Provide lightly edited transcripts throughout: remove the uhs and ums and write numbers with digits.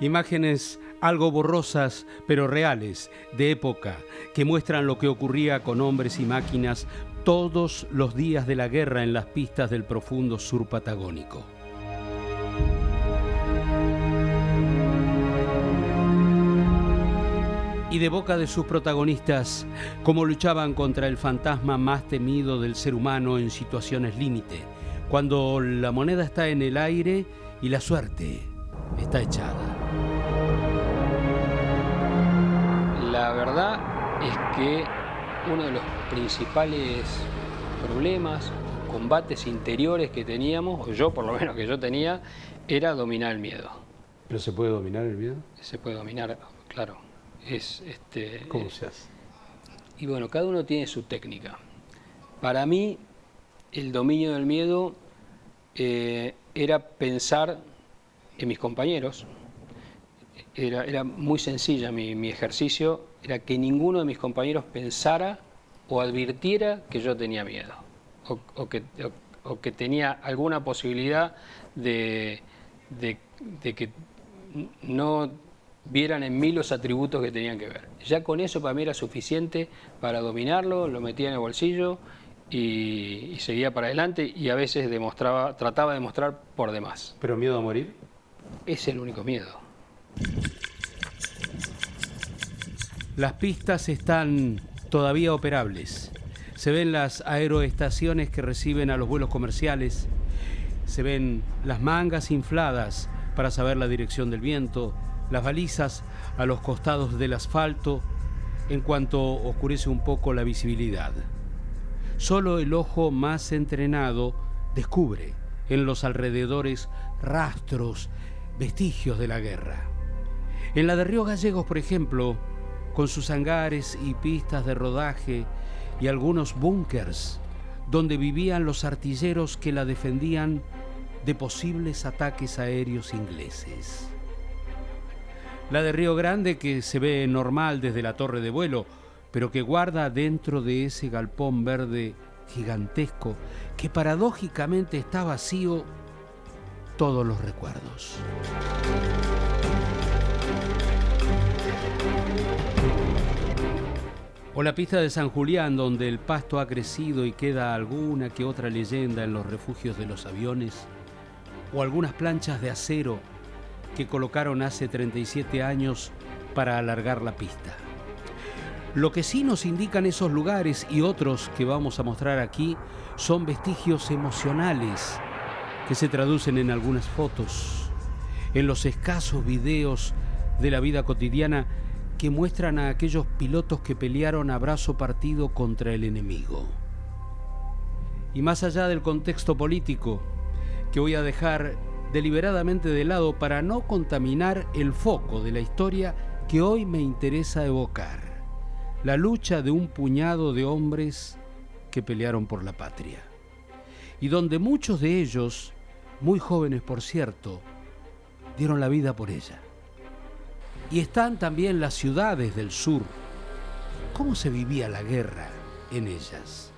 Imágenes algo borrosas, pero reales, de época, que muestran lo que ocurría con hombres y máquinas todos los días de la guerra en las pistas del profundo sur patagónico. Y de boca de sus protagonistas, cómo luchaban contra el fantasma más temido del ser humano en situaciones límite, cuando la moneda está en el aire y la suerte está echada. La verdad es que uno de los principales problemas, combates interiores que teníamos, o yo por lo menos que yo tenía, era dominar el miedo. ¿Pero se puede dominar el miedo? Se puede dominar, claro. ¿Cómo se hace? Y bueno, cada uno tiene su técnica. Para mí, el dominio del miedo era pensar en mis compañeros. Era muy sencilla mi ejercicio, era que ninguno de mis compañeros pensara o advirtiera que yo tenía miedo, o que tenía alguna posibilidad de que no vieran en mí los atributos que tenían que ver. Ya con eso para mí era suficiente para dominarlo, lo metía en el bolsillo y seguía para adelante, y a veces trataba de demostrar por demás. ¿Pero miedo a morir? Es el único miedo. Las pistas están todavía operables. Se ven las aeroestaciones que reciben a los vuelos comerciales. Se ven las mangas infladas para saber la dirección del viento, las balizas a los costados del asfalto, en cuanto oscurece un poco la visibilidad. Solo el ojo más entrenado descubre en los alrededores rastros, vestigios de la guerra. En la de Río Gallegos, por ejemplo, con sus hangares y pistas de rodaje y algunos búnkers donde vivían los artilleros que la defendían de posibles ataques aéreos ingleses. La de Río Grande, que se ve normal desde la torre de vuelo, pero que guarda dentro de ese galpón verde gigantesco que paradójicamente está vacío, todos los recuerdos. O la pista de San Julián, donde el pasto ha crecido y queda alguna que otra leyenda en los refugios de los aviones, o algunas planchas de acero que colocaron hace 37 años para alargar la pista. Lo que sí nos indican esos lugares y otros que vamos a mostrar aquí son vestigios emocionales que se traducen en algunas fotos, en los escasos videos de la vida cotidiana que muestran a aquellos pilotos que pelearon a brazo partido contra el enemigo. Y más allá del contexto político, que voy a dejar deliberadamente de lado para no contaminar el foco de la historia que hoy me interesa evocar, la lucha de un puñado de hombres que pelearon por la patria, y donde muchos de ellos, muy jóvenes por cierto, dieron la vida por ella. Y están también las ciudades del sur. ¿Cómo se vivía la guerra en ellas?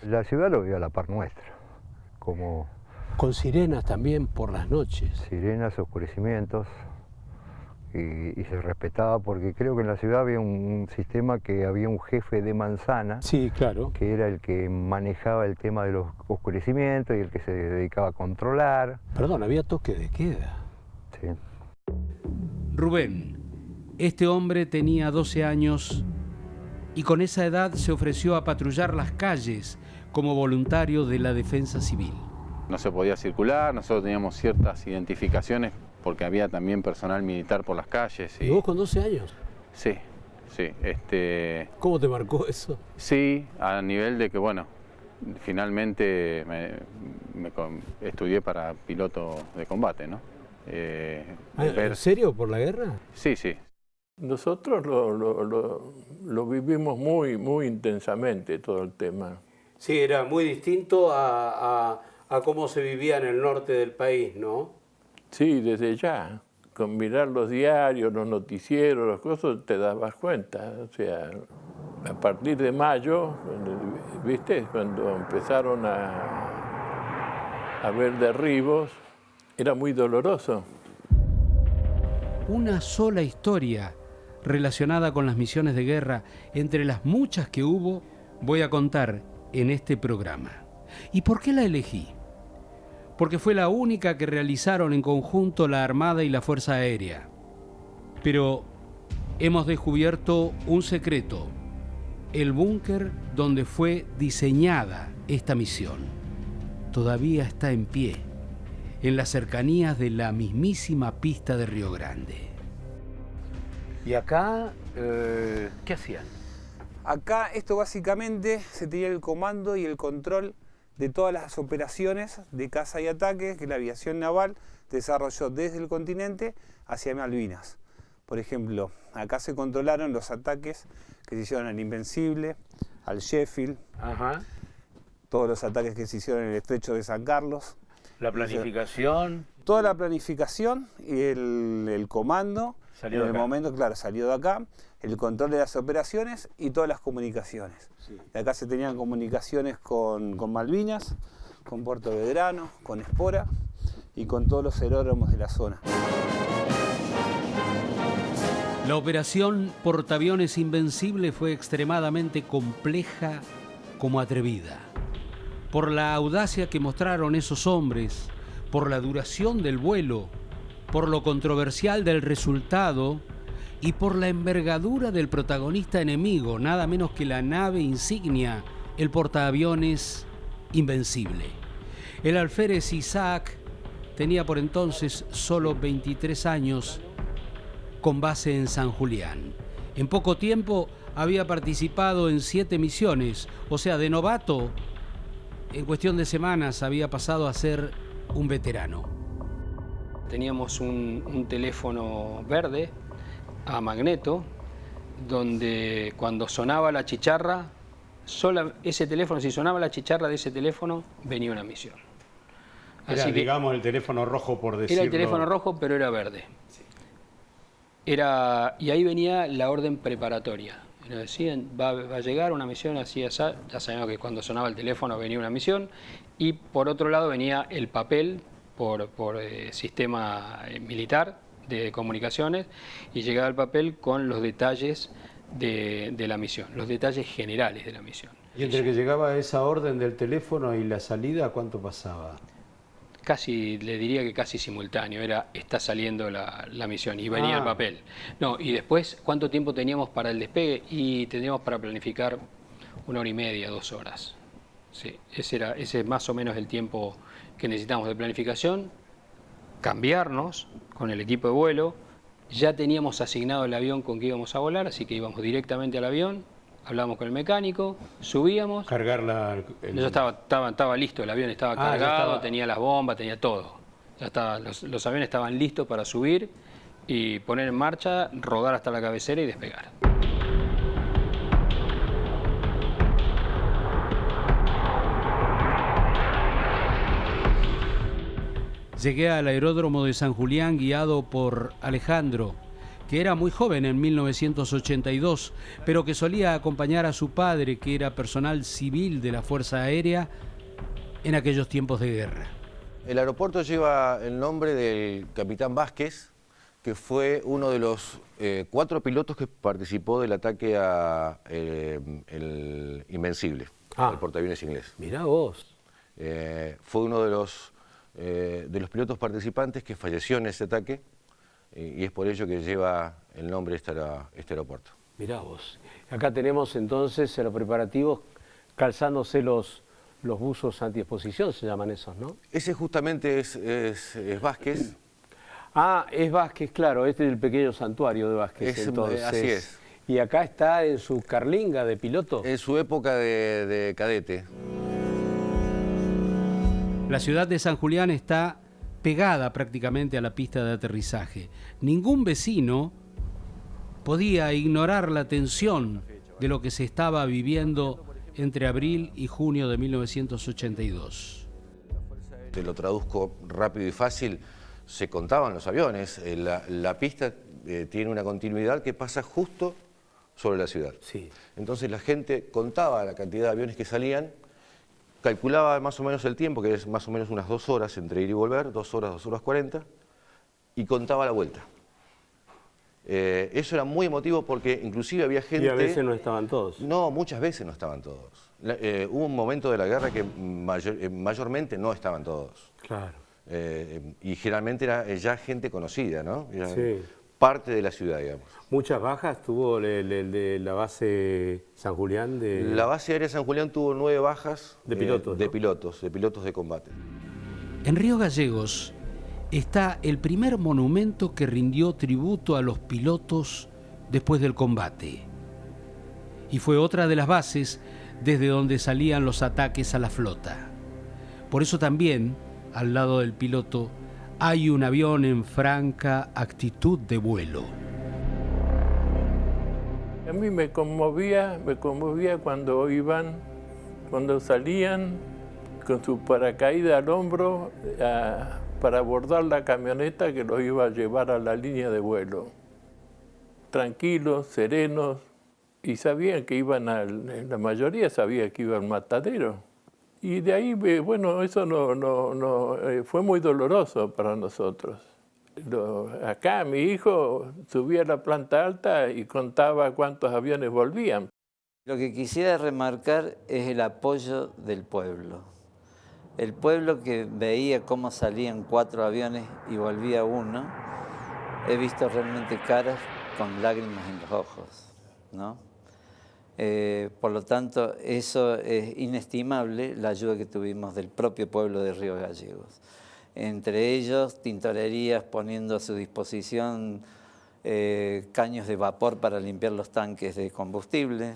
La ciudad lo vio a la par nuestra, como con sirenas también por las noches. Sirenas, oscurecimientos, y se respetaba porque creo que en la ciudad había un sistema que había un jefe de manzana, sí, claro, que era el que manejaba el tema de los oscurecimientos y el que se dedicaba a controlar. Perdón, había toque de queda. Sí. Rubén, este hombre tenía 12 años y con esa edad se ofreció a patrullar las calles como voluntario de la defensa civil. No se podía circular, nosotros teníamos ciertas identificaciones porque había también personal militar por las calles. ¿Y vos con 12 años? Sí, sí. ¿Cómo te marcó eso? Sí, a nivel de que, bueno, finalmente estudié para piloto de combate, ¿no? ¿En serio? ¿Por la guerra? Sí, sí. Nosotros lo vivimos muy intensamente, todo el tema. Sí, era muy distinto a cómo se vivía en el norte del país, ¿no? Sí, desde ya. Con mirar los diarios, los noticieros, las cosas, te dabas cuenta. O sea, a partir de mayo, ¿viste? Cuando empezaron a haber derribos, era muy doloroso. una sola historia relacionada con las misiones de guerra, entre las muchas que hubo, voy a contar en este programa. ¿Y por qué la elegí? Porque fue la única que realizaron en conjunto la Armada y la Fuerza Aérea. Pero hemos descubierto un secreto: el búnker donde fue diseñada esta misión todavía está en pie, en las cercanías de la mismísima pista de Río Grande. ¿Y acá qué hacían? Acá esto básicamente se tenía el comando y el control de todas las operaciones de caza y ataque que la aviación naval desarrolló desde el continente hacia Malvinas. Por ejemplo, acá se controlaron los ataques que se hicieron al Invencible, al Sheffield, todos los ataques que se hicieron en el estrecho de San Carlos. La planificación. Toda la planificación y el comando, Salió en de el acá. momento, claro, salió de acá, el control de las operaciones y todas las comunicaciones. Sí. De acá se tenían comunicaciones con Malvinas, con Puerto Belgrano, con Espora y con todos los aeródromos de la zona. La operación Portaaviones Invencible fue extremadamente compleja como atrevida. Por la audacia que mostraron esos hombres, por la duración del vuelo, por lo controversial del resultado y por la envergadura del protagonista enemigo, nada menos que la nave insignia, el portaaviones Invencible. El alférez Isaac tenía por entonces solo 23 años, con base en San Julián. En poco tiempo había participado en 7 misiones, o sea, de novato, en cuestión de semanas había pasado a ser un veterano. Teníamos un teléfono verde a magneto, donde cuando sonaba la chicharra, ese teléfono, si sonaba la chicharra de ese teléfono, venía una misión. Era, digamos, el teléfono rojo, por decirlo. Era el teléfono rojo, pero era verde. Y ahí venía la orden preparatoria. Nos decían, va a llegar una misión así, así. Ya sabíamos que cuando sonaba el teléfono venía una misión. Y por otro lado venía el papel por sistema militar de comunicaciones, y llegaba el papel con los detalles de la misión, los detalles generales de la misión. ¿Y entre que llegaba esa orden del teléfono y la salida, cuánto pasaba? Casi, le diría que casi simultáneo, está saliendo la misión y venía el papel. No, y después, ¿cuánto tiempo teníamos para el despegue? Y teníamos para planificar 1 hora y media, 2 horas. Sí, ese es más o menos el tiempo que necesitamos de planificación. Cambiarnos con el equipo de vuelo, ya teníamos asignado el avión con que íbamos a volar, así que íbamos directamente al avión, hablábamos con el mecánico, subíamos. Cargar Ya estaba listo, el avión estaba cargado, tenía las bombas, tenía todo. Ya estaba, los aviones estaban listos para subir y poner en marcha, rodar hasta la cabecera y despegar. Llegué al aeródromo de San Julián guiado por Alejandro, que era muy joven en 1982, pero que solía acompañar a su padre, que era personal civil de la Fuerza Aérea en aquellos tiempos de guerra. El aeropuerto lleva el nombre del capitán Vázquez, que fue uno de los 4 pilotos que participó del ataque a el Invencible, el portaaviones inglés. Mirá vos. Fue uno de los pilotos participantes que falleció en ese ataque, y es por ello que lleva el nombre este aeropuerto. Mirá vos. Acá tenemos entonces en los preparativos calzándose los buzos antiexposición, se llaman esos, ¿no? Ese justamente es Vázquez. Ah, es Vázquez, claro, este es el pequeño santuario de Vázquez, entonces. Así es. Y acá está en su carlinga de piloto. En su época de cadete. La ciudad de San Julián está pegada prácticamente a la pista de aterrizaje. Ningún vecino podía ignorar la tensión de lo que se estaba viviendo entre abril y junio de 1982. Te lo traduzco rápido y fácil, se contaban los aviones. La pista tiene una continuidad que pasa justo sobre la ciudad. Sí. Entonces la gente contaba la cantidad de aviones que salían, calculaba más o menos el tiempo, que es más o menos unas 2 horas entre ir y volver, 2 horas, 2 horas 40, y contaba la vuelta. Eso era muy emotivo porque inclusive había gente... Y a veces no estaban todos. No, muchas veces no estaban todos. Hubo un momento de la guerra que mayormente no estaban todos. Claro. Y generalmente era ya gente conocida, ¿no? Era Sí. parte de la ciudad, digamos. ¿Muchas bajas tuvo el de la base San Julián? La base aérea San Julián tuvo 9 bajas de pilotos, de ¿no? pilotos de combate. En Río Gallegos está el primer monumento que rindió tributo a los pilotos después del combate. Y fue otra de las bases desde donde salían los ataques a la flota. Por eso también, al lado del piloto, hay un avión en franca actitud de vuelo. A mí me conmovía cuando salían con su paracaídas al hombro para abordar la camioneta que los iba a llevar a la línea de vuelo. Tranquilos, serenos, y sabían que la mayoría sabía que iban al matadero. Y de ahí, bueno, eso fue muy doloroso para nosotros. Acá mi hijo subía a la planta alta y contaba cuántos aviones volvían. Lo que quisiera remarcar es el apoyo del pueblo. El pueblo que veía cómo salían 4 aviones y volvía uno, he visto realmente caras con lágrimas en los ojos, ¿no? Por lo tanto, eso es inestimable, la ayuda que tuvimos del propio pueblo de Río Gallegos. Entre ellos, tintorerías poniendo a su disposición caños de vapor para limpiar los tanques de combustible.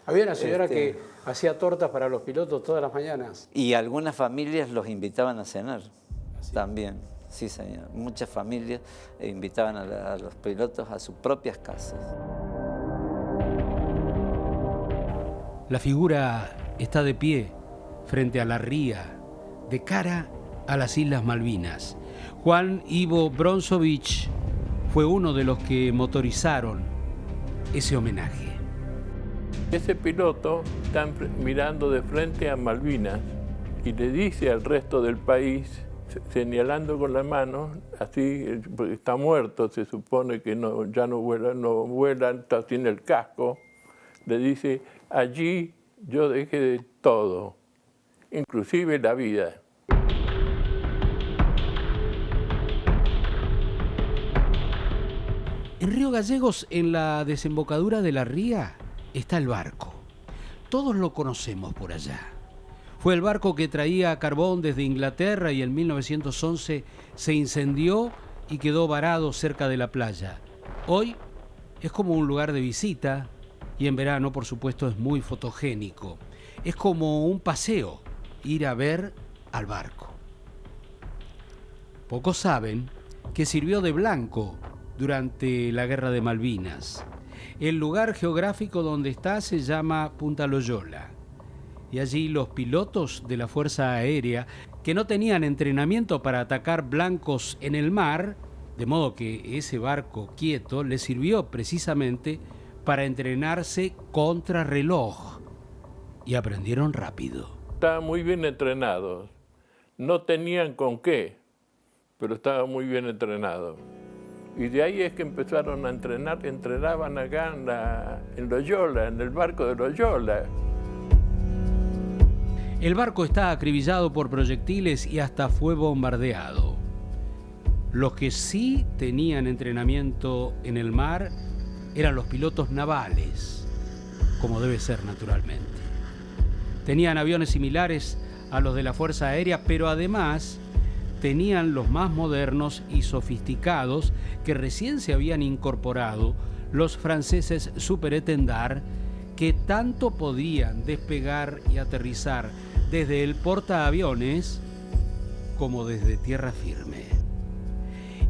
Había una señora que hacía tortas para los pilotos todas las mañanas. Y algunas familias los invitaban a cenar también. Sí, señor. Muchas familias invitaban a los pilotos a sus propias casas. La figura está de pie frente a la ría, de cara a las Islas Malvinas. Juan Ivo Bronzovich fue uno de los que motorizaron ese homenaje. Ese piloto está mirando de frente a Malvinas y le dice al resto del país, señalando con la mano, así, porque está muerto, se supone que ya no vuela, está sin el casco, le dice, allí yo dejé de todo, inclusive la vida. En Río Gallegos, en la desembocadura de la ría, está el barco. Todos lo conocemos por allá. Fue el barco que traía carbón desde Inglaterra y en 1911 se incendió y quedó varado cerca de la playa. Hoy es como un lugar de visita y en verano, por supuesto, es muy fotogénico. Es como un paseo, ir a ver al barco. Pocos saben que sirvió de blanco durante la Guerra de Malvinas. El lugar geográfico donde está se llama Punta Loyola. Y allí los pilotos de la Fuerza Aérea, que no tenían entrenamiento para atacar blancos en el mar, de modo que ese barco quieto les sirvió precisamente para entrenarse contra reloj. Y aprendieron rápido. Estaban muy bien entrenados. No tenían con qué, pero estaban muy bien entrenados. Y de ahí es que empezaron a entrenar, entrenaban acá en Loyola, en el barco de Loyola. El barco está acribillado por proyectiles y hasta fue bombardeado. Los que sí tenían entrenamiento en el mar eran los pilotos navales, como debe ser naturalmente. Tenían aviones similares a los de la Fuerza Aérea, pero además tenían los más modernos y sofisticados que recién se habían incorporado los franceses Superétendard, que tanto podían despegar y aterrizar desde el portaaviones como desde tierra firme,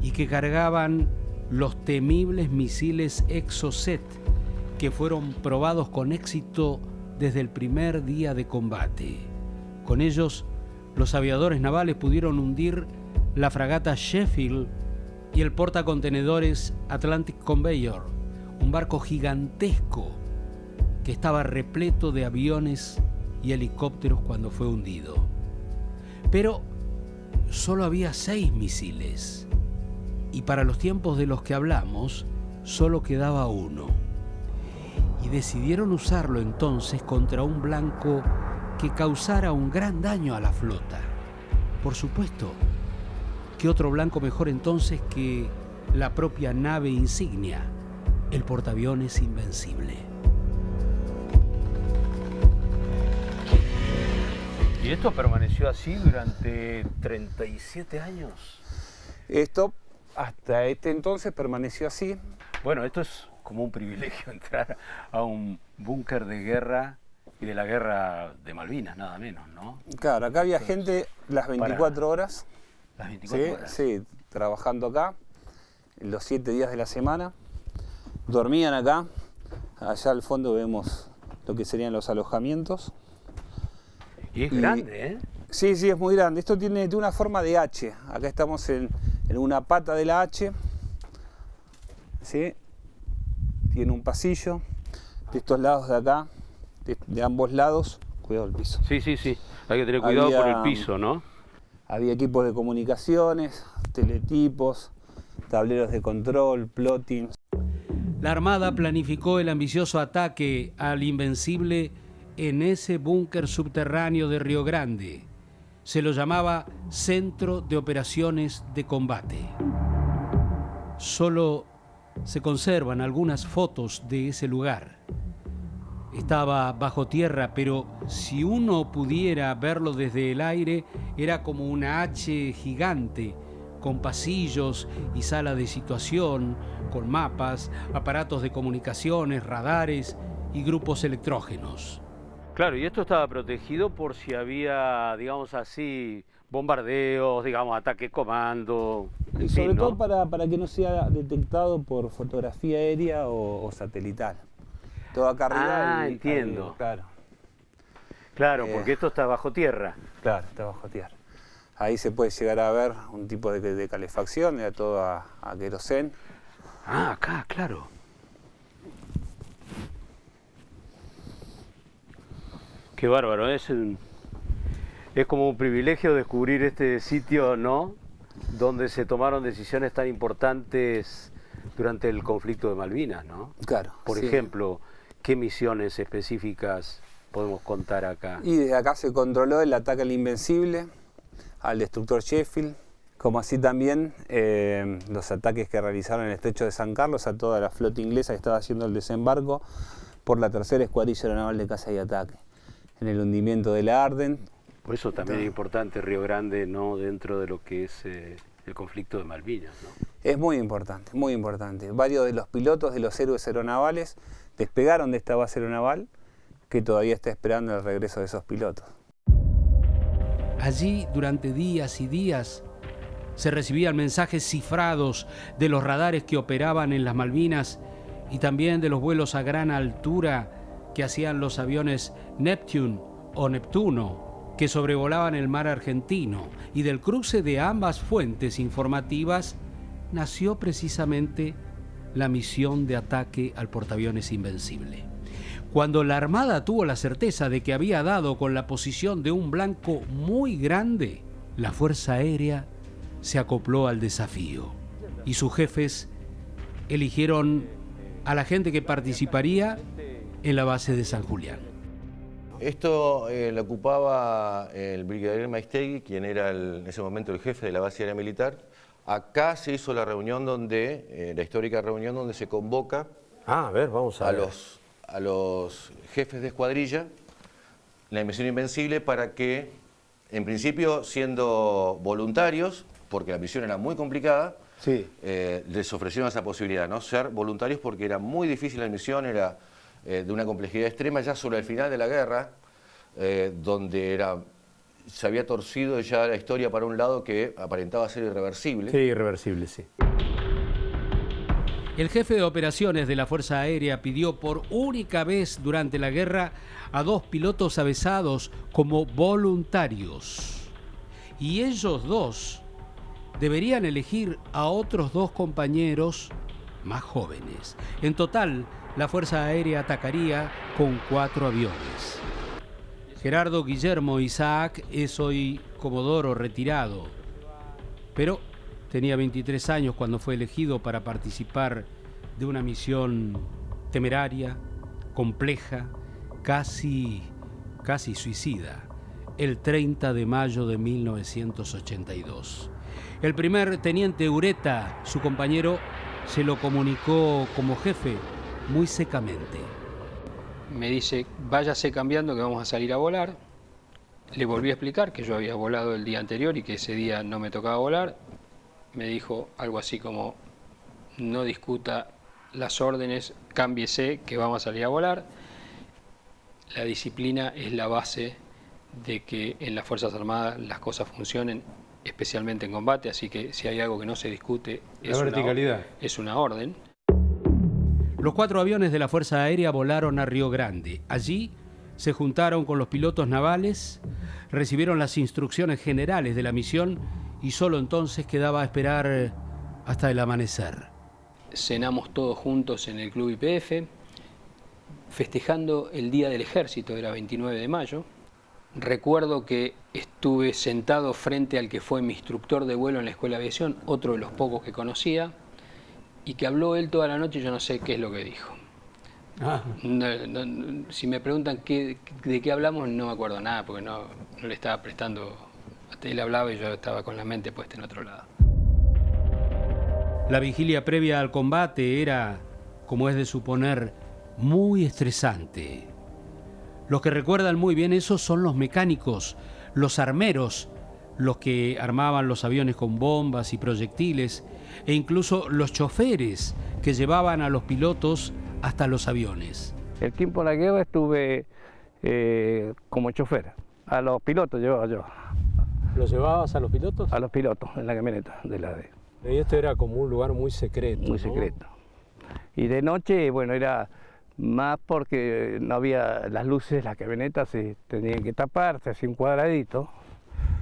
y que cargaban los temibles misiles Exocet, que fueron probados con éxito desde el primer día de combate. Con ellos, los aviadores navales pudieron hundir la fragata Sheffield y el portacontenedores Atlantic Conveyor, un barco gigantesco que estaba repleto de aviones y helicópteros cuando fue hundido. Pero solo había 6 misiles, y para los tiempos de los que hablamos, solo quedaba uno. Y decidieron usarlo entonces contra un blanco que causara un gran daño a la flota. Por supuesto, ¿qué otro blanco mejor entonces que la propia nave insignia, el portaaviones Invencible? ¿Y esto permaneció así durante 37 años? Esto hasta este entonces permaneció así. Bueno, esto es como un privilegio entrar a un búnker de guerra y de la guerra de Malvinas, nada menos, ¿no? Claro, acá había gente las 24 horas. Las 24 horas. Sí, trabajando acá, los 7 días de la semana. Dormían acá. Allá al fondo vemos lo que serían los alojamientos. Y es grande, ¿eh? Sí, es muy grande. Esto tiene una forma de H. Acá estamos en una pata de la H. ¿Sí? Tiene un pasillo. De estos lados de acá, de ambos lados, cuidado el piso. Sí. Hay que tener cuidado por el piso, ¿no? Había equipos de comunicaciones, teletipos, tableros de control, plotting. La Armada planificó el ambicioso ataque al Invencible en ese búnker subterráneo de Río Grande. Se lo llamaba Centro de Operaciones de Combate. Solo se conservan algunas fotos de ese lugar. Estaba bajo tierra, pero si uno pudiera verlo desde el aire, era como una H gigante, con pasillos y sala de situación, con mapas, aparatos de comunicaciones, radares y grupos electrógenos. Claro, y esto estaba protegido por si había, digamos así, bombardeos, digamos, ataque comando. Y sobre todo para que no sea detectado por fotografía aérea o satelital. Todo acá arriba. Entiendo. Claro, porque esto está bajo tierra. Claro, está bajo tierra. Ahí se puede llegar a ver un tipo de calefacción, era todo a querosén. Acá, claro. Qué bárbaro, es como un privilegio descubrir este sitio, ¿no? Donde se tomaron decisiones tan importantes durante el conflicto de Malvinas, ¿no? Claro. Por ejemplo, ¿qué misiones específicas podemos contar acá? Y desde acá se controló el ataque al Invencible, al destructor Sheffield, como así también los ataques que realizaron en el estrecho de San Carlos a toda la flota inglesa que estaba haciendo el desembarco por la tercera escuadrilla aeronaval de caza y ataque, en el hundimiento de la Arden. Por eso también es importante Río Grande, ¿no? Dentro de lo que es el conflicto de Malvinas, ¿no? Es muy importante, muy importante. Varios de los pilotos de los héroes aeronavales despegaron de esta base aeronaval que todavía está esperando el regreso de esos pilotos. Allí, durante días y días, se recibían mensajes cifrados de los radares que operaban en las Malvinas y también de los vuelos a gran altura que hacían los aviones Neptune o Neptuno, que sobrevolaban el mar argentino, y del cruce de ambas fuentes informativas nació precisamente la misión de ataque al portaaviones Invencible. Cuando la Armada tuvo la certeza de que había dado con la posición de un blanco muy grande, la Fuerza Aérea se acopló al desafío y sus jefes eligieron a la gente que participaría en la base de San Julián. Esto lo ocupaba el brigadier Maistegui, quien era en ese momento el jefe de la base aérea militar. Acá se hizo la reunión la histórica reunión donde se convoca vamos a ver. A los jefes de escuadrilla, la misión Invencible, para que, en principio, siendo voluntarios, porque la misión era muy complicada, les ofrecieron esa posibilidad, ¿no? Ser voluntarios porque era muy difícil la misión, era de una complejidad extrema, ya sobre el final de la guerra, donde se había torcido ya la historia para un lado que aparentaba ser irreversible. Sí, irreversible, sí. El jefe de operaciones de la Fuerza Aérea pidió por única vez durante la guerra a 2 pilotos avesados como voluntarios. Y ellos 2 deberían elegir a otros 2 compañeros más jóvenes. En total, la Fuerza Aérea atacaría con 4 aviones. Gerardo Guillermo Isaac es hoy comodoro retirado, pero tenía 23 años cuando fue elegido para participar de una misión temeraria, compleja, casi suicida, el 30 de mayo de 1982. El primer teniente Ureta, su compañero, se lo comunicó como jefe muy secamente. Me dice, váyase cambiando que vamos a salir a volar. Le volví a explicar que yo había volado el día anterior y que ese día no me tocaba volar. Me dijo algo así como, no discuta las órdenes, cámbiese que vamos a salir a volar. La disciplina es la base de que en las Fuerzas Armadas las cosas funcionen, especialmente en combate, así que si hay algo que no se discute es una orden. Los 4 aviones de la Fuerza Aérea volaron a Río Grande. Allí se juntaron con los pilotos navales, recibieron las instrucciones generales de la misión y solo entonces quedaba esperar hasta el amanecer. Cenamos todos juntos en el Club YPF, festejando el Día del Ejército, era 29 de mayo. Recuerdo que estuve sentado frente al que fue mi instructor de vuelo en la Escuela de Aviación, otro de los pocos que conocía, y que habló él toda la noche y yo no sé qué es lo que dijo. Si me preguntan de qué hablamos, no me acuerdo nada, porque no le estaba prestando. Él hablaba y yo estaba con la mente puesta en otro lado. La vigilia previa al combate era, como es de suponer, muy estresante. Los que recuerdan muy bien eso son los mecánicos, los armeros, los que armaban los aviones con bombas y proyectiles, e incluso los choferes que llevaban a los pilotos hasta los aviones. El tiempo de la guerra estuve como chofer. A los pilotos llevaba yo. ¿Los llevabas a los pilotos? A los pilotos, en la camioneta de la AD. Y esto era como un lugar muy secreto. Muy secreto. Y de noche, bueno, era más porque no había las luces, las camionetas se tenían que taparse, así un cuadradito.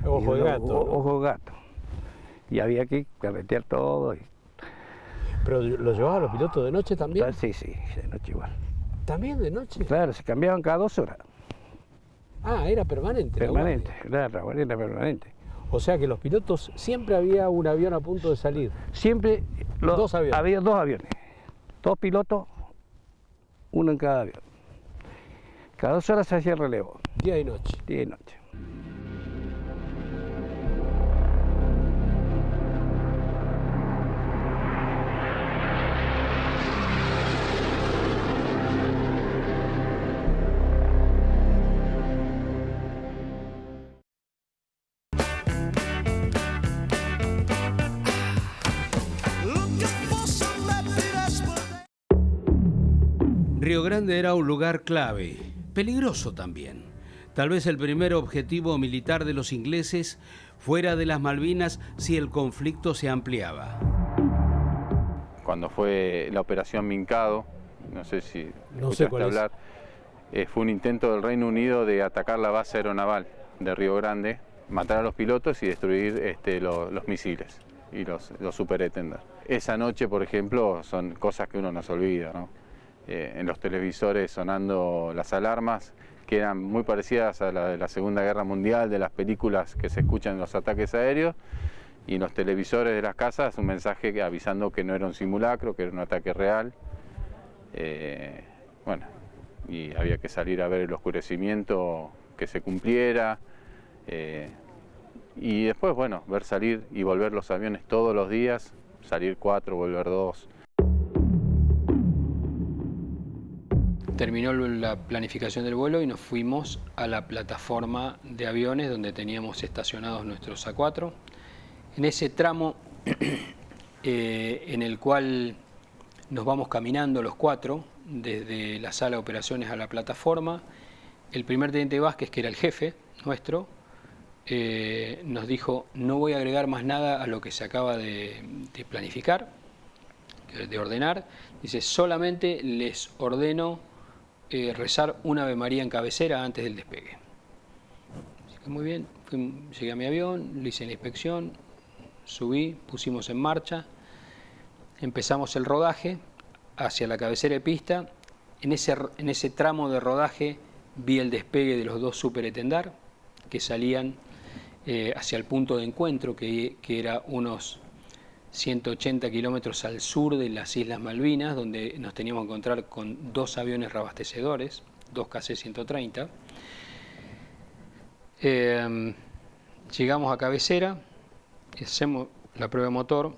Ojo de gato. Ojo de gato. Y había que carretear todo. ¿Pero los llevabas a los pilotos de noche también? Sí, de noche igual. ¿También de noche? Claro, se cambiaban cada 2 horas. Ah, era permanente. Permanente, claro, era permanente. O sea que los pilotos, siempre había un avión a punto de salir. Siempre dos aviones. Había 2 aviones. 2 pilotos, uno en cada avión. Cada 2 horas se hacía el relevo. Día y noche. Día y noche. Río Grande era un lugar clave, peligroso también. Tal vez el primer objetivo militar de los ingleses fuera de las Malvinas si el conflicto se ampliaba. Cuando fue la operación Mincado, no sé si escuchaste hablar, fue un intento del Reino Unido de atacar la base aeronaval de Río Grande, matar a los pilotos y destruir los misiles y los Super Tender. Esa noche, por ejemplo, son cosas que uno no se olvida, ¿no? En los televisores sonando las alarmas, que eran muy parecidas a la de la Segunda Guerra Mundial, de las películas que se escuchan en los ataques aéreos, y en los televisores de las casas un mensaje avisando que no era un simulacro, que era un ataque real. Bueno, y había que salir a ver el oscurecimiento que se cumpliera, y después, bueno, ver salir y volver los aviones todos los días, salir 4, volver 2. Terminó la planificación del vuelo y nos fuimos a la plataforma de aviones donde teníamos estacionados nuestros A4. En ese tramo en el cual nos vamos caminando los 4 desde la sala de operaciones a la plataforma, el primer teniente Vázquez, que era el jefe nuestro, nos dijo: no voy a agregar más nada a lo que se acaba de planificar, de ordenar. Dice: solamente les ordeno rezar una Ave María en cabecera antes del despegue. Así que muy bien, llegué a mi avión, le hice la inspección, subí, pusimos en marcha, empezamos el rodaje hacia la cabecera de pista. En ese tramo de rodaje vi el despegue de los 2 Super Tender que salían hacia el punto de encuentro, que era unos 180 kilómetros al sur de las Islas Malvinas, donde nos teníamos que encontrar con 2 aviones reabastecedores, 2 KC-130. Llegamos a cabecera, hacemos la prueba de motor,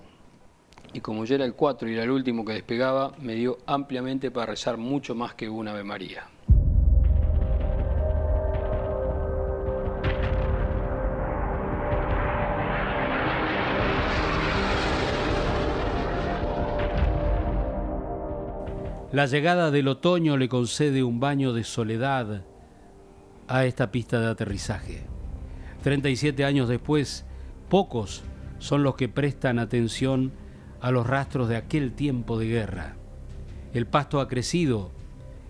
y como yo era el 4 y era el último que despegaba, me dio ampliamente para rezar mucho más que una Ave María. La llegada del otoño le concede un baño de soledad a esta pista de aterrizaje. 37 años después, pocos son los que prestan atención a los rastros de aquel tiempo de guerra. El pasto ha crecido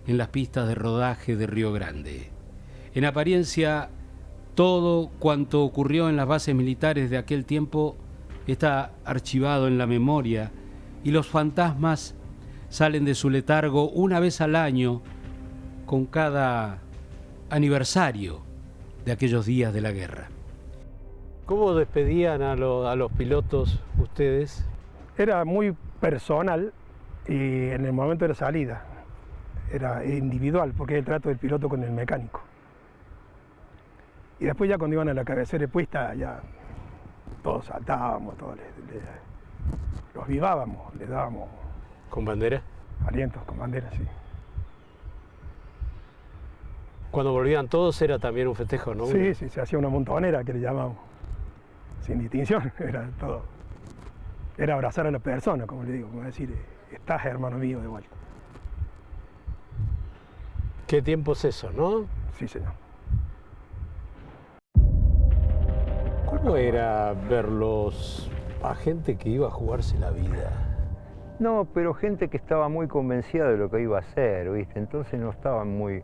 en las pistas de rodaje de Río Grande. En apariencia, todo cuanto ocurrió en las bases militares de aquel tiempo está archivado en la memoria y los fantasmas salen de su letargo una vez al año con cada aniversario de aquellos días de la guerra. ¿Cómo despedían a los pilotos ustedes? Era muy personal y en el momento de la salida era individual, porque es el trato del piloto con el mecánico. Y después ya cuando iban a la cabecera puesta, ya todos saltábamos, todos los vivábamos, les dábamos... ¿Con bandera? Alientos, con bandera, sí. Cuando volvían todos era también un festejo, ¿no? Sí, sí, se hacía una montonera que le llamamos. Sin distinción, era todo. Era abrazar a la persona, como le digo, como decir, estás hermano mío de vuelta. ¿Qué tiempo es eso, no? Sí, señor. ¿Cómo era verlos a gente que iba a jugarse la vida? No, pero gente que estaba muy convencida de lo que iba a hacer, ¿viste? Entonces no estaban muy...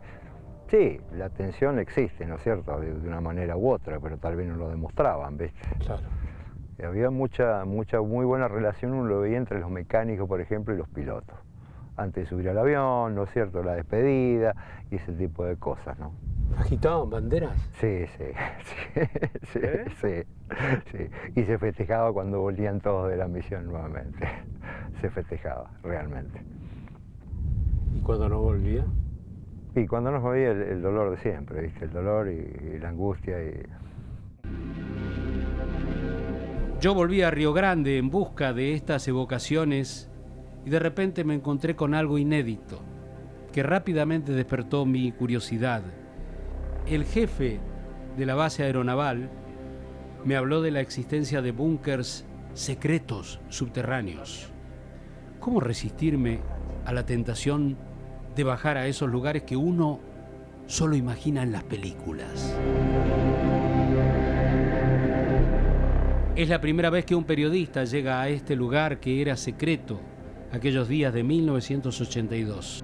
Sí, la tensión existe, ¿no es cierto? De una manera u otra, pero tal vez no lo demostraban, ¿viste? Claro. Y había mucha muy buena relación, uno lo veía entre los mecánicos, por ejemplo, y los pilotos. Antes de subir al avión, ¿no es cierto? La despedida y ese tipo de cosas, ¿no? ¿Agitaban banderas? Sí, sí. Y se festejaba cuando volvían todos de la misión nuevamente. Se festejaba, realmente. ¿Y cuando no volvía? Y cuando no volvía el dolor de siempre, ¿viste? El dolor y la angustia y... Yo volví a Río Grande en busca de estas evocaciones y de repente me encontré con algo inédito que rápidamente despertó mi curiosidad. El jefe de la base aeronaval me habló de la existencia de búnkers secretos subterráneos. ¿Cómo resistirme a la tentación de bajar a esos lugares que uno solo imagina en las películas? Es la primera vez que un periodista llega a este lugar que era secreto aquellos días de 1982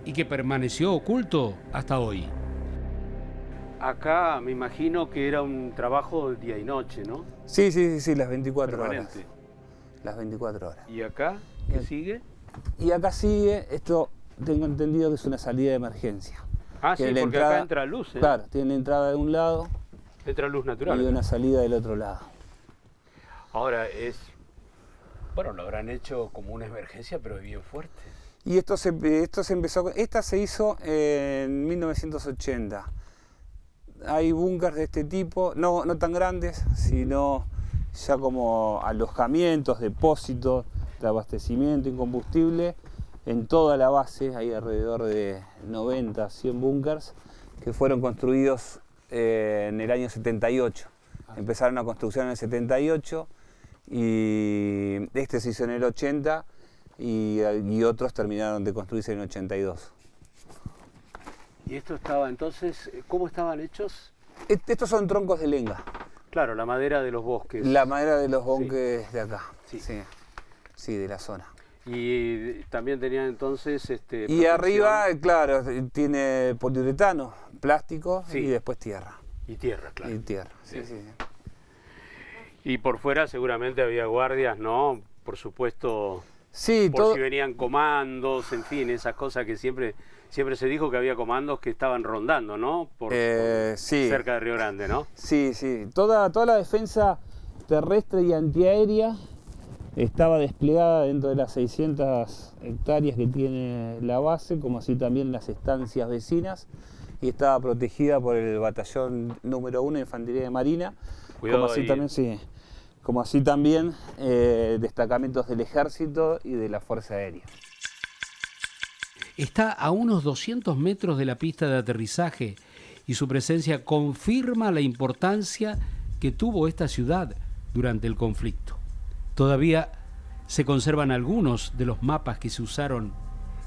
y que permaneció oculto hasta hoy. Acá me imagino que era un trabajo de día y noche, ¿no? Sí, las 24 Permanente. horas. Las 24 horas. ¿Y acá qué sigue? Y acá sigue, esto tengo entendido que es una salida de emergencia. Ah, sí, porque acá entra luz, ¿eh? Claro, tiene entrada de un lado. Entra luz natural. Y una salida del otro lado. Ahora bueno, lo habrán hecho como una emergencia, pero bien fuerte. Y esto se empezó, esta se hizo en 1980. Hay búnkers de este tipo, no tan grandes, sino ya como alojamientos, depósitos de abastecimiento y combustible en toda la base. Hay alrededor de 90, 100 búnkers que fueron construidos en el año 78. Empezaron la construcción en el 78 y este se hizo en el 80 y otros terminaron de construirse en el 82. ¿Y esto estaba entonces, cómo estaban hechos? Estos son troncos de lenga. Claro, la madera de los bosques. La madera de los bosques de acá, sí, de la zona. Y también tenían entonces... y arriba, claro, tiene poliuretano, plástico y después tierra. Y tierra, claro. Y tierra, sí. Y por fuera seguramente había guardias, ¿no? Por supuesto, sí, por si venían comandos, en fin, esas cosas que siempre se dijo que había comandos que estaban rondando, ¿no? Por cerca de Río Grande, ¿no? Sí. Toda la defensa terrestre y antiaérea estaba desplegada dentro de las 600 hectáreas que tiene la base, como así también las estancias vecinas, y estaba protegida por el batallón número 1 de Infantería de Marina, Cuidado como así ahí. también, sí, como así también destacamentos del Ejército y de la Fuerza Aérea. Está a unos 200 metros de la pista de aterrizaje y su presencia confirma la importancia que tuvo esta ciudad durante el conflicto. Todavía se conservan algunos de los mapas que se usaron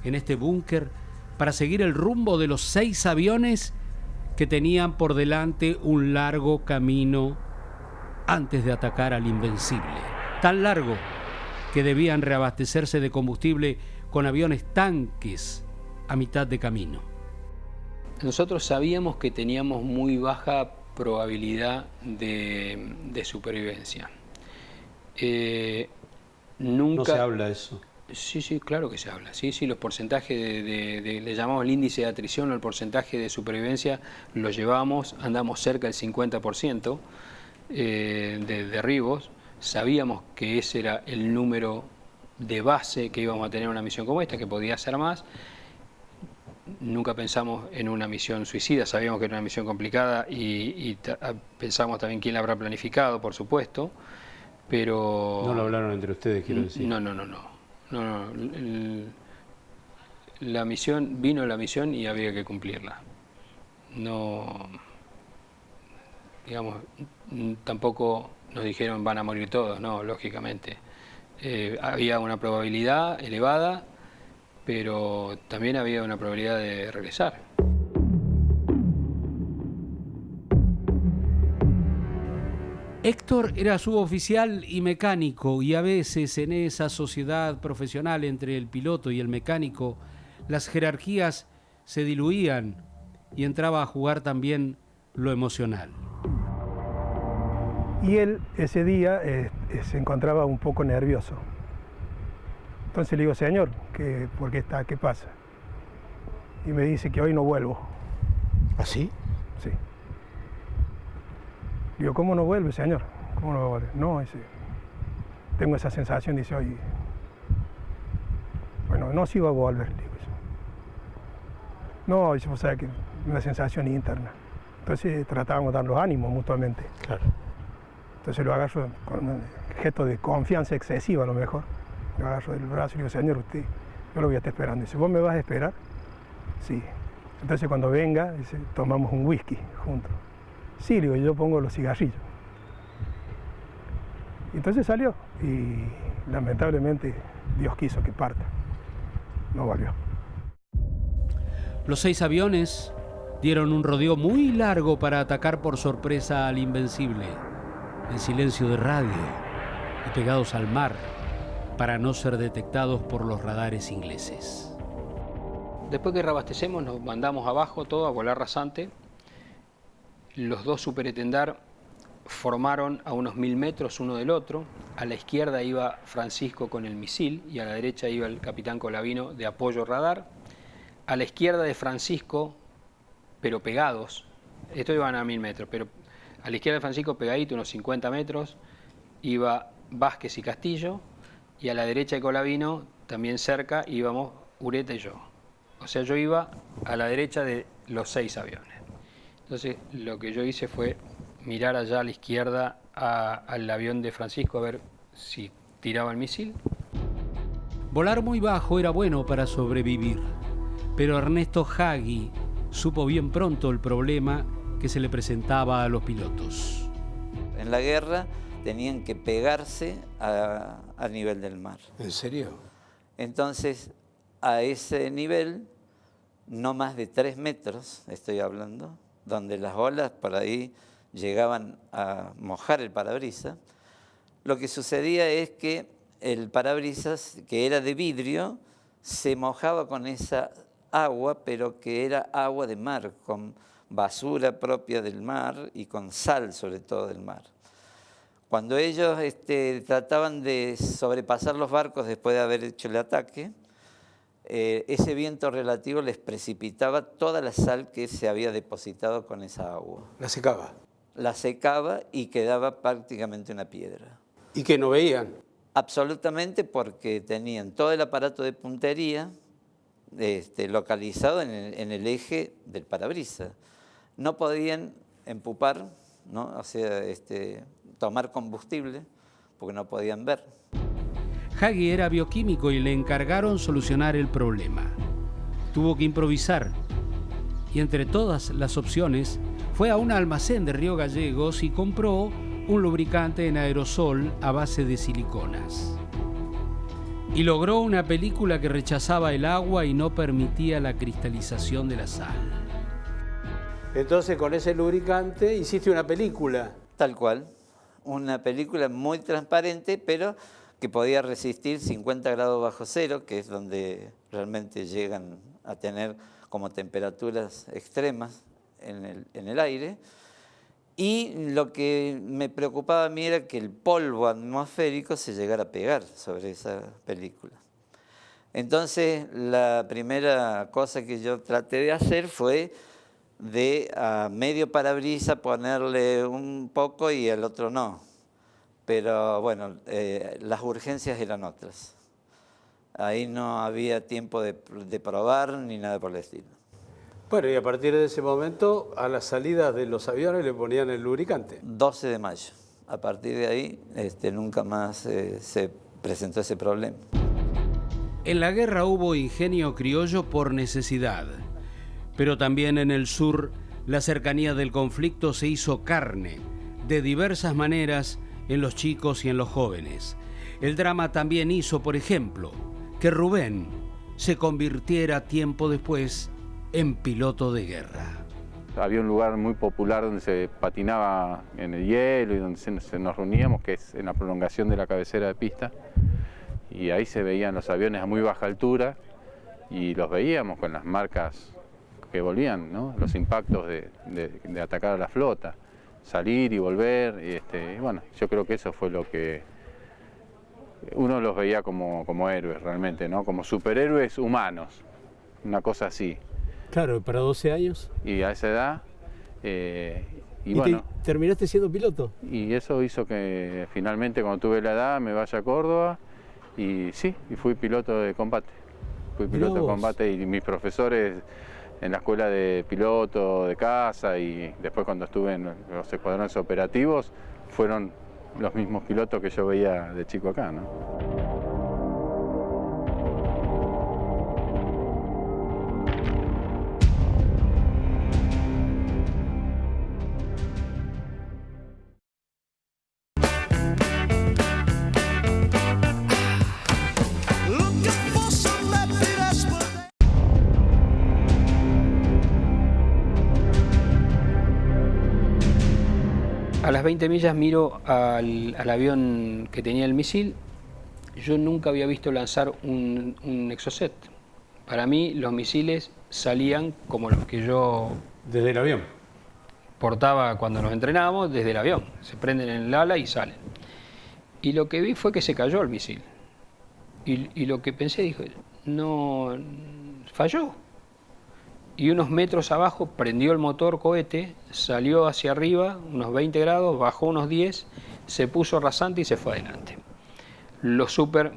en este búnker para seguir el rumbo de los 6 aviones que tenían por delante un largo camino antes de atacar al Invencible. Tan largo que debían reabastecerse de combustible con aviones tanques a mitad de camino. Nosotros sabíamos que teníamos muy baja probabilidad de supervivencia. Nunca... No se habla de eso. Sí, claro que se habla. Sí, los porcentajes le llamamos el índice de atrición o el porcentaje de supervivencia, lo llevamos, andamos cerca del 50% de derribos. Sabíamos que ese era el número de base que íbamos a tener en una misión como esta, que podía ser más. Nunca pensamos en una misión suicida, sabíamos que era una misión complicada y pensamos también quién la habrá planificado, por supuesto, pero... No lo hablaron entre ustedes, quiero decir. No. La misión, vino la misión y había que cumplirla. No, digamos, tampoco nos dijeron van a morir todos, no, lógicamente. Había una probabilidad elevada, pero también había una probabilidad de regresar. Héctor era suboficial y mecánico, y a veces en esa sociedad profesional entre el piloto y el mecánico las jerarquías se diluían y entraba a jugar también lo emocional. Y él ese día se encontraba un poco nervioso. Entonces le digo, señor, ¿por qué está? ¿Qué pasa? Y me dice que hoy no vuelvo. ¿Así? Sí. Digo, ¿cómo no vuelve, señor? ¿Cómo no va a volver? No, tengo esa sensación, dice, hoy... Bueno, no, sí va a volver, digo yo. No, dice, o sea, que una sensación interna. Entonces tratábamos de dar los ánimos mutuamente. Claro. Entonces lo agarro con un gesto de confianza excesiva a lo mejor. Lo agarro del brazo y digo, señor, usted, yo lo voy a estar esperando. Dice, ¿vos me vas a esperar? Sí. Entonces cuando venga, dice, tomamos un whisky juntos. Sí, digo, yo pongo los cigarrillos. Entonces salió y lamentablemente Dios quiso que parta. No volvió. Los 6 aviones dieron un rodeo muy largo para atacar por sorpresa al Invencible, en silencio de radio y pegados al mar para no ser detectados por los radares ingleses. Después que reabastecemos nos mandamos abajo todo a volar rasante. Los 2 superetendar formaron a unos 1000 metros uno del otro. A la izquierda iba Francisco con el misil y a la derecha iba el capitán Colavino de apoyo radar. A la izquierda de Francisco, pero pegados, estos iban a 1000 metros, pero a la izquierda de Francisco pegadito, unos 50 metros, iba Vázquez y Castillo, y a la derecha de Colavino, también cerca, íbamos Ureta y yo. O sea, yo iba a la derecha de los 6 aviones. Entonces, lo que yo hice fue mirar allá a la izquierda al avión de Francisco a ver si tiraba el misil. Volar muy bajo era bueno para sobrevivir, pero Ernesto Hagi supo bien pronto el problema que se le presentaba a los pilotos. En la guerra tenían que pegarse al nivel del mar. ¿En serio? Entonces, a ese nivel, no más de 3 metros, estoy hablando, donde las olas por ahí llegaban a mojar el parabrisas, lo que sucedía es que el parabrisas, que era de vidrio, se mojaba con esa agua, pero que era agua de mar, con basura propia del mar y con sal sobre todo del mar. Cuando ellos trataban de sobrepasar los barcos después de haber hecho el ataque, ese viento relativo les precipitaba toda la sal que se había depositado con esa agua. ¿La secaba? La secaba y quedaba prácticamente una piedra. ¿Y que no veían? Absolutamente, porque tenían todo el aparato de puntería localizado en el eje del parabrisas. No podían empupar, ¿no? O sea, tomar combustible, porque no podían ver. Hagi era bioquímico y le encargaron solucionar el problema. Tuvo que improvisar y entre todas las opciones fue a un almacén de Río Gallegos y compró un lubricante en aerosol a base de siliconas. Y logró una película que rechazaba el agua y no permitía la cristalización de la sal. Entonces con ese lubricante hiciste una película. Tal cual, una película muy transparente, pero que podía resistir 50 grados bajo cero, que es donde realmente llegan a tener como temperaturas extremas en el aire. Y lo que me preocupaba a mí era que el polvo atmosférico se llegara a pegar sobre esa película. Entonces, la primera cosa que yo traté de hacer fue de a medio parabrisas ponerle un poco y al otro no. Pero bueno, las urgencias eran otras. Ahí no había tiempo de probar ni nada por el estilo. Bueno, y a partir de ese momento, a las salidas de los aviones le ponían el lubricante. 12 de mayo. A partir de ahí, nunca más se presentó ese problema. En la guerra hubo ingenio criollo por necesidad, pero también en el sur la cercanía del conflicto se hizo carne, de diversas maneras, en los chicos y en los jóvenes. El drama también hizo, por ejemplo, que Rubén se convirtiera tiempo después en piloto de guerra. Había un lugar muy popular donde se patinaba en el hielo y donde nos reuníamos, que es en la prolongación de la cabecera de pista. Y ahí se veían los aviones a muy baja altura y los veíamos con las marcas que volvían, ¿no? Los impactos de atacar a la flota, salir y volver. Y bueno, yo creo que eso fue lo que uno los veía como héroes realmente, ¿no? Como superhéroes humanos, una cosa así. Claro, para 12 años. Y a esa edad, y bueno. ¿Terminaste siendo piloto? Y eso hizo que finalmente cuando tuve la edad me vaya a Córdoba y sí, y fui piloto de combate. Fui piloto de combate y mis profesores en la escuela de piloto de caza y después cuando estuve en los escuadrones operativos fueron los mismos pilotos que yo veía de chico acá, ¿no? A las 20 millas miro al avión que tenía el misil. Yo nunca había visto lanzar un Exocet. Para mí los misiles salían como los que yo... ¿Desde el avión? Portaba cuando nos entrenábamos, desde el avión. Se prenden en el ala y salen. Y lo que vi fue que se cayó el misil. Y lo que pensé, dije, no, falló. Y unos metros abajo prendió el motor cohete, salió hacia arriba, unos 20 grados, bajó unos 10, se puso rasante y se fue adelante. Los Super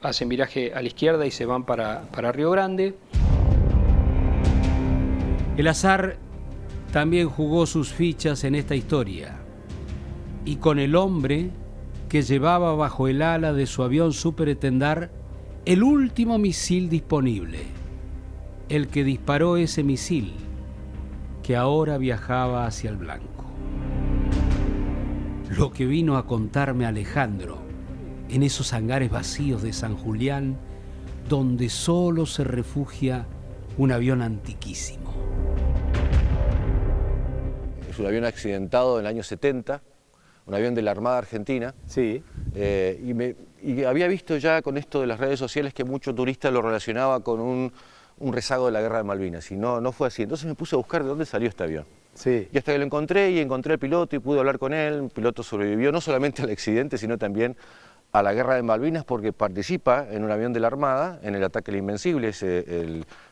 hacen viraje a la izquierda y se van para Río Grande. El azar también jugó sus fichas en esta historia. Y con el hombre que llevaba bajo el ala de su avión Super Etendard el último misil disponible. El que disparó ese misil que ahora viajaba hacia el blanco. Lo que vino a contarme Alejandro en esos hangares vacíos de San Julián, donde solo se refugia un avión antiquísimo. Es un avión accidentado en el año 70, un avión de la Armada Argentina. Sí. Y había visto ya con esto de las redes sociales que mucho turista lo relacionaba con un rezago de la Guerra de Malvinas, y no fue así. Entonces me puse a buscar de dónde salió este avión. Sí. Y hasta que lo encontré, y encontré al piloto y pude hablar con él. El piloto sobrevivió no solamente al accidente, sino también a la Guerra de Malvinas, porque participa en un avión de la Armada en el ataque al Invencible,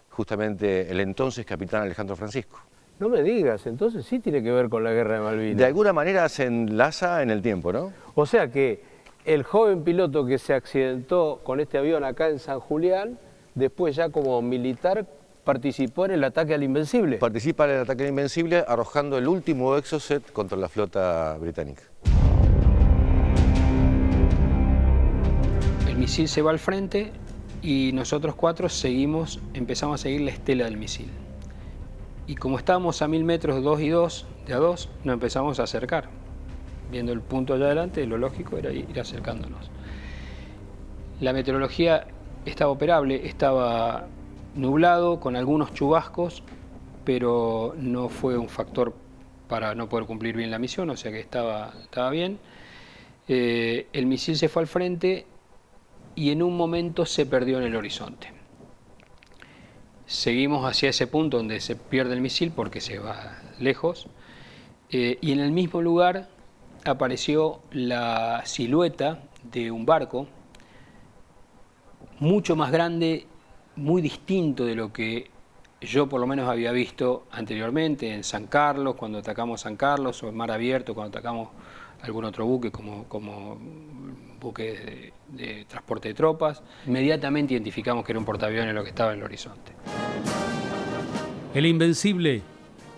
justamente el entonces capitán Alejandro Francisco. No me digas, entonces sí tiene que ver con la Guerra de Malvinas. De alguna manera se enlaza en el tiempo, ¿no? O sea que el joven piloto que se accidentó con este avión acá en San Julián, después ya como militar participó en el ataque al Invencible. Participa en el ataque al Invencible arrojando el último Exocet contra la flota británica. El misil se va al frente y nosotros 4 empezamos a seguir la estela del misil. Y como estábamos a 1000 metros, 2 y 2, de a 2, nos empezamos a acercar. Viendo el punto allá adelante, lo lógico era ir acercándonos. La meteorología estaba operable, estaba nublado, con algunos chubascos, pero no fue un factor para no poder cumplir bien la misión, o sea que estaba bien. El misil se fue al frente y en un momento se perdió en el horizonte. Seguimos hacia ese punto donde se pierde el misil porque se va lejos, y en el mismo lugar apareció la silueta de un barco mucho más grande, muy distinto de lo que yo por lo menos había visto anteriormente en San Carlos, cuando atacamos San Carlos, o en mar abierto, cuando atacamos algún otro buque como buque de transporte de tropas. Inmediatamente identificamos que era un portaaviones lo que estaba en el horizonte. El Invencible,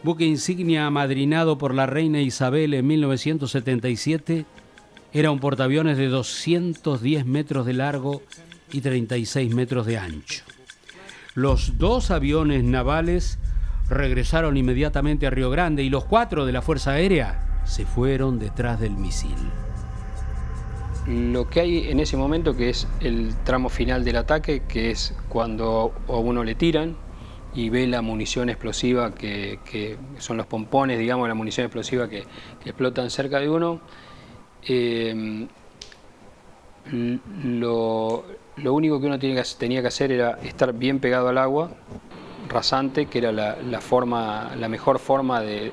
buque insignia amadrinado por la reina Isabel en 1977, era un portaaviones de 210 metros de largo y 36 metros de ancho. Los 2 aviones navales regresaron inmediatamente a Río Grande y los 4 de la Fuerza Aérea se fueron detrás del misil. Lo que hay en ese momento, que es el tramo final del ataque, que es cuando a uno le tiran y ve la munición explosiva, que son los pompones, digamos, la munición explosiva que explotan cerca de uno. Lo único que uno tenía que hacer era estar bien pegado al agua, rasante, que era la mejor forma de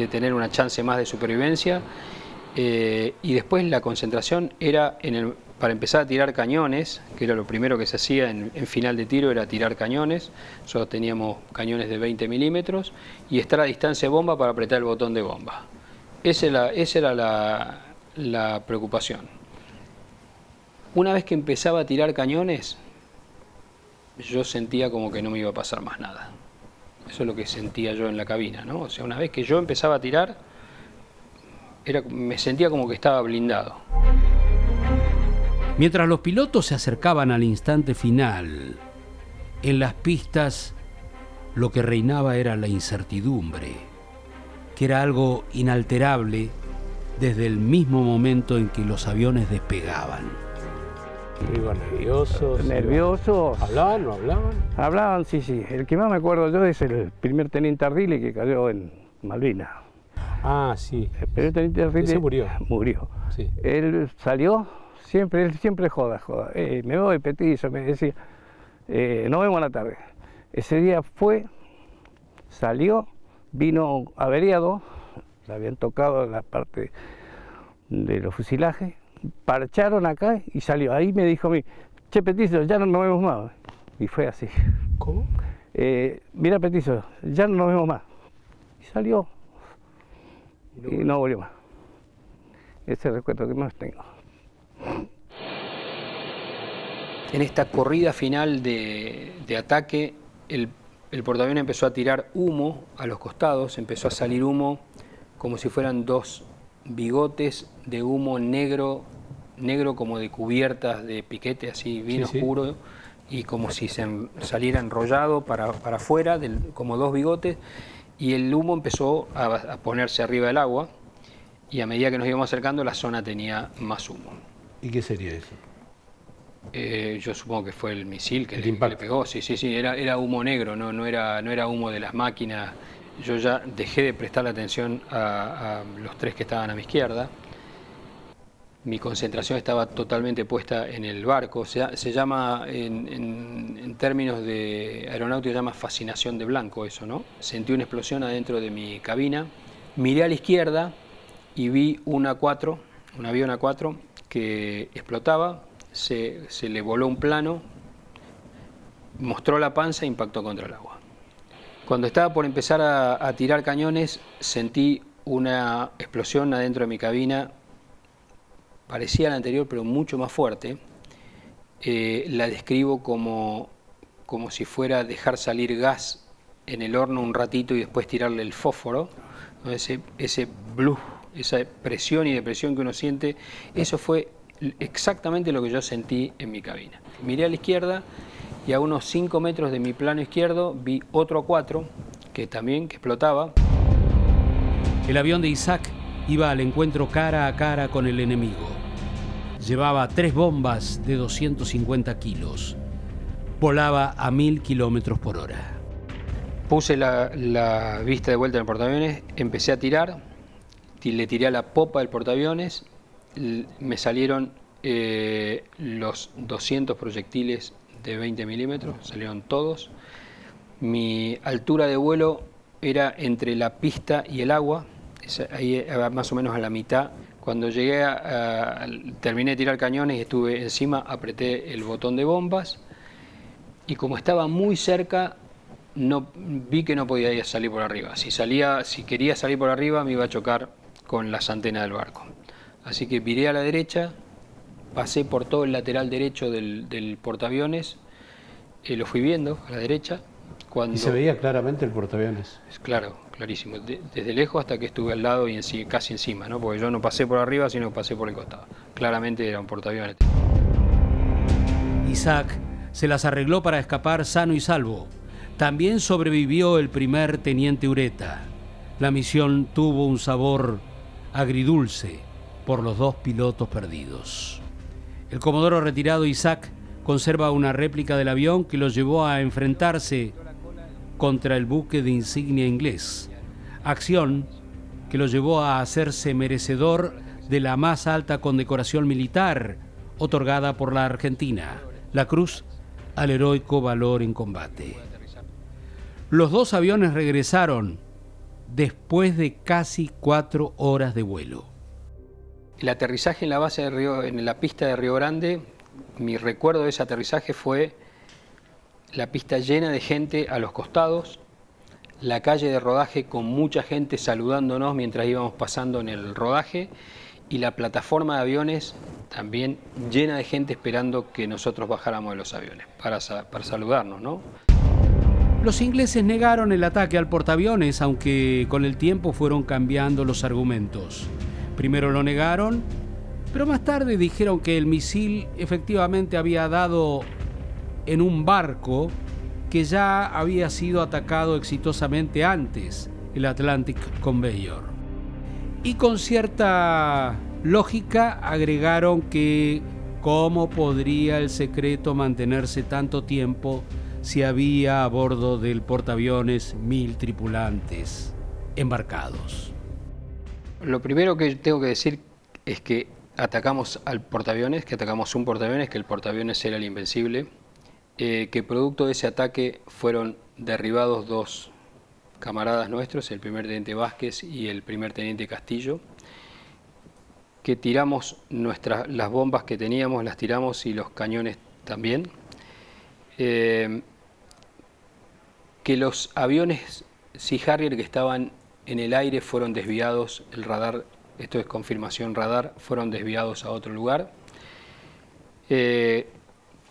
tener una chance más de supervivencia. Y después la concentración era para empezar a tirar cañones, que era lo primero que se hacía en final de tiro, era tirar cañones. Nosotros teníamos cañones de 20 milímetros y estar a distancia de bomba para apretar el botón de bomba. Esa era la preocupación. Una vez que empezaba a tirar cañones, yo sentía como que no me iba a pasar más nada. Eso es lo que sentía yo en la cabina, ¿no? O sea, una vez que yo empezaba a tirar, me sentía como que estaba blindado. Mientras los pilotos se acercaban al instante final, en las pistas lo que reinaba era la incertidumbre, que era algo inalterable desde el mismo momento en que los aviones despegaban. Iban nerviosos. Nerviosos. ¿Hablaban o no hablaban? Hablaban, sí. El que más me acuerdo yo es el primer teniente Ardile, que cayó en Malvinas. Ah, sí. El primer teniente Ardile ese murió. Murió. Sí. Él salió, él siempre joda. Me voy, Petizo, me decía. Nos vemos a la tarde. Ese día salió, vino averiado, le habían tocado la parte de los fusilajes, parcharon acá y salió. Ahí me dijo a mí, che, Petizo, ya no nos vemos más. Y fue así. ¿Cómo? Mira, Petizo, ya no nos vemos más. Y salió y no volvió más. Ese es el recuerdo que más tengo. En esta corrida final de ataque, el portaaviones empezó a tirar humo a los costados, empezó a salir humo como si fueran 2 bigotes de humo negro como de cubiertas de piquete, así bien oscuro, y como si saliera enrollado para afuera, como 2 bigotes, y el humo empezó a ponerse arriba del agua, y a medida que nos íbamos acercando la zona tenía más humo. ¿Y qué sería eso? Yo supongo que fue el misil que le pegó, sí, era humo negro, no era humo de las máquinas. Yo ya dejé de prestarle atención a los 3 que estaban a mi izquierda. Mi concentración estaba totalmente puesta en el barco. Se llama, en términos de aeronáutica, se llama fascinación de blanco eso, ¿no? Sentí una explosión adentro de mi cabina. Miré a la izquierda y vi un avión A4 que explotaba. Se le voló un plano, mostró la panza e impactó contra el agua. Cuando estaba por empezar a tirar cañones, sentí una explosión adentro de mi cabina parecía la anterior pero mucho más fuerte, la describo como si fuera dejar salir gas en el horno un ratito y después tirarle el fósforo, ¿no? Ese bluff, esa presión y depresión que uno siente, eso fue exactamente lo que yo sentí en mi cabina. Miré a la izquierda y a unos 5 metros de mi plano izquierdo vi otro A4 que explotaba. El avión de Isaac iba al encuentro cara a cara con el enemigo. Llevaba 3 bombas de 250 kilos. Volaba a 1000 kilómetros por hora. Puse la vista de vuelta en el portaaviones, empecé a tirar, le tiré a la popa del portaaviones, me salieron los 200 proyectiles de 20 milímetros, salieron todos. Mi altura de vuelo era entre la pista y el agua, ahí más o menos a la mitad. Cuando llegué terminé de tirar cañones y estuve encima, apreté el botón de bombas y como estaba muy cerca, vi que no podía salir por arriba. Si quería salir por arriba me iba a chocar con las antenas del barco. Así que viré a la derecha, pasé por todo el lateral derecho del portaaviones, lo fui viendo a la derecha. ¿Y se veía claramente el portaaviones? Claro, clarísimo. Desde lejos hasta que estuve al lado y casi encima, ¿no? Porque yo no pasé por arriba, sino que pasé por el costado. Claramente era un portaaviones. Isaac se las arregló para escapar sano y salvo. También sobrevivió el primer teniente Ureta. La misión tuvo un sabor agridulce por los 2 pilotos perdidos. El comodoro retirado Isaac conserva una réplica del avión que lo llevó a enfrentarse contra el buque de insignia inglés, acción que lo llevó a hacerse merecedor de la más alta condecoración militar otorgada por la Argentina, la Cruz al Heroico Valor en Combate. Los 2 aviones regresaron después de casi 4 horas de vuelo. El aterrizaje en la base en la pista de Río Grande, mi recuerdo de ese aterrizaje fue la pista llena de gente a los costados, la calle de rodaje con mucha gente saludándonos mientras íbamos pasando en el rodaje y la plataforma de aviones también llena de gente esperando que nosotros bajáramos de los aviones para saludarnos, ¿no? Los ingleses negaron el ataque al portaaviones, aunque con el tiempo fueron cambiando los argumentos. Primero lo negaron, pero más tarde dijeron que el misil efectivamente había dado en un barco que ya había sido atacado exitosamente antes, el Atlantic Conveyor. Y con cierta lógica agregaron que cómo podría el secreto mantenerse tanto tiempo si había a bordo del portaaviones 1000 tripulantes embarcados. Lo primero que tengo que decir es que atacamos al portaaviones, que atacamos un portaaviones, que el portaaviones era el Invencible, que producto de ese ataque fueron derribados 2 camaradas nuestros, el primer teniente Vázquez y el primer teniente Castillo, que tiramos las bombas que teníamos, las tiramos y los cañones también, que los aviones Sea Harrier que estaban en el aire fueron desviados, el radar, esto es confirmación radar, fueron desviados a otro lugar, que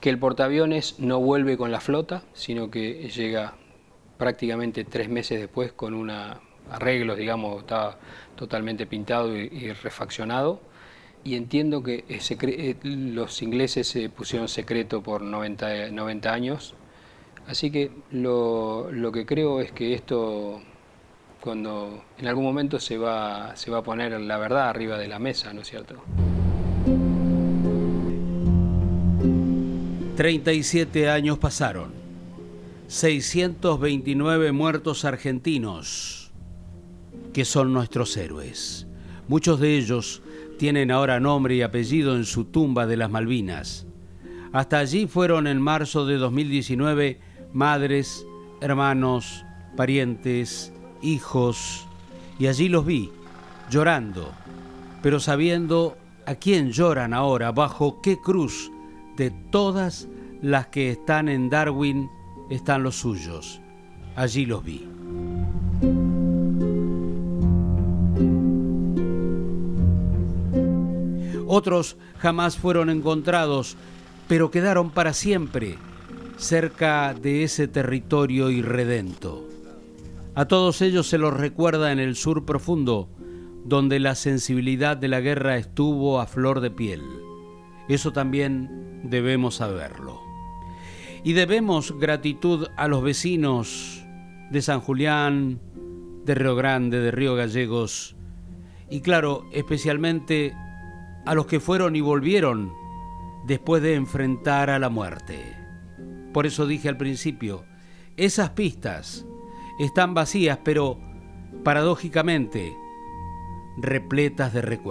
el portaaviones no vuelve con la flota, sino que llega prácticamente 3 meses después con arreglos, digamos, estaba totalmente pintado y refaccionado. Y entiendo que los ingleses se pusieron secreto por 90 años. Así que lo que creo es que esto, cuando en algún momento se va a poner la verdad arriba de la mesa, ¿no es cierto? 37 años pasaron. 629 muertos argentinos, que son nuestros héroes. Muchos de ellos tienen ahora nombre y apellido en su tumba de las Malvinas. Hasta allí fueron en marzo de 2019 madres, hermanos, parientes, hijos, y allí los vi, llorando, pero sabiendo a quién lloran ahora, bajo qué cruz de todas las que están en Darwin están los suyos. Allí los vi. Otros jamás fueron encontrados, pero quedaron para siempre cerca de ese territorio irredento. A todos ellos se los recuerda en el sur profundo, donde la sensibilidad de la guerra estuvo a flor de piel. Eso también debemos saberlo. Y debemos gratitud a los vecinos de San Julián, de Río Grande, de Río Gallegos, y claro, especialmente a los que fueron y volvieron después de enfrentar a la muerte. Por eso dije al principio, esas pistas están vacías, pero paradójicamente repletas de recuerdos.